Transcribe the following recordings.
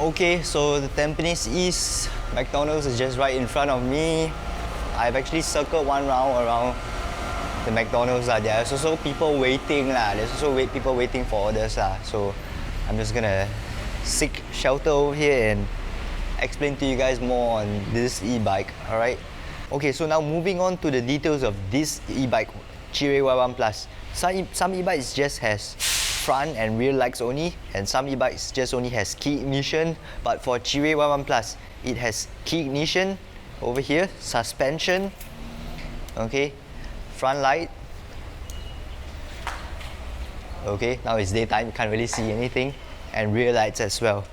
Okay, so the Tampines East McDonald's is just right in front of me. I've actually circled one round around the McDonald's. There's also people waiting. There's also people waiting for orders. So I'm just gonna seek shelter over here and explain to you guys more on this e-bike, alright? Okay, so now moving on to the details of this e-bike, Chirrey Y1 Plus. Some e-bikes just has front and rear lights only, and some e-bikes just only has key ignition. But for Chirrey Y1 Plus, it has key ignition over here, suspension, okay, front light. Okay, now it's daytime, you can't really see anything, and rear lights as well.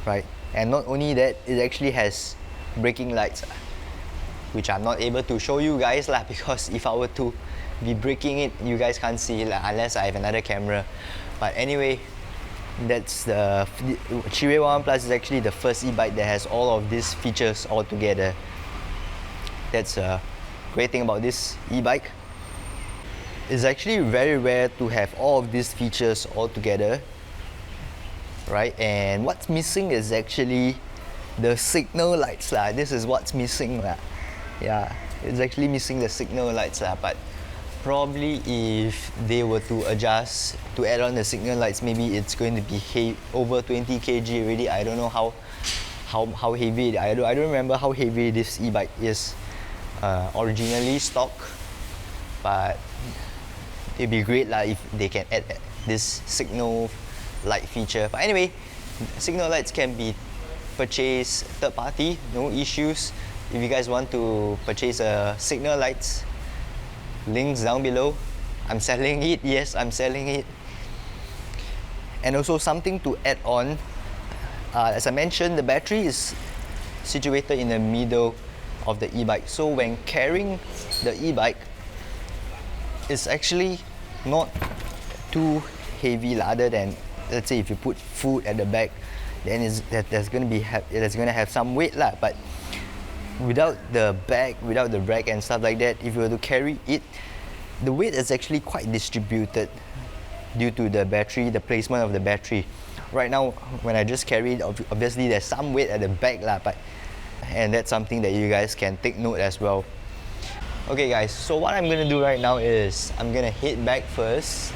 Right, and not only that, it actually has braking lights, which I'm not able to show you guys because if I were to be braking it, you guys can't see it unless I have another camera. But anyway, that's the Chirrey Y1 Plus is actually the first e-bike that has all of these features all together. That's a great thing about this e-bike. It's actually very rare to have all of these features all together, right? And what's missing is actually the signal lights. This is what's missing. Yeah, it's actually missing the signal lights. But probably if they were to adjust to add on the signal lights, maybe it's going to be over 20 kg already. I don't know how heavy. I don't remember how heavy this e-bike is originally stock, but it'd be great if they can add this signal light feature. But anyway, signal lights can be purchased third party, no issues. If you guys want to purchase signal lights, links down below. I'm selling it, yes, I'm selling it. And also something to add on, as I mentioned, the battery is situated in the middle of the e-bike. So when carrying the e-bike, it's actually not too heavy other than, let's say if you put food at the back, then there's going to have some weight but without the bag, without the rack and stuff like that, if you were to carry it, the weight is actually quite distributed due to the battery, the placement of the battery. Right now, when I just carry it, obviously there's some weight at the back and that's something that you guys can take note as well. Okay guys, so what I'm gonna do right now is I'm gonna head back first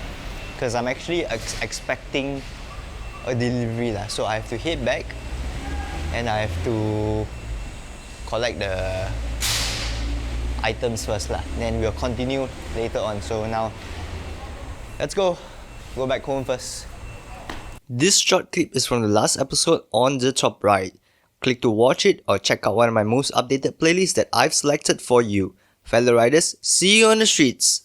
because I'm actually expecting a delivery so I have to head back and I have to collect the items first then we'll continue later on. So now let's go back home first. This short clip is from the last episode on the top right. Click to watch it or check out one of my most updated playlists that I've selected for you. Fellow riders, see you on the streets.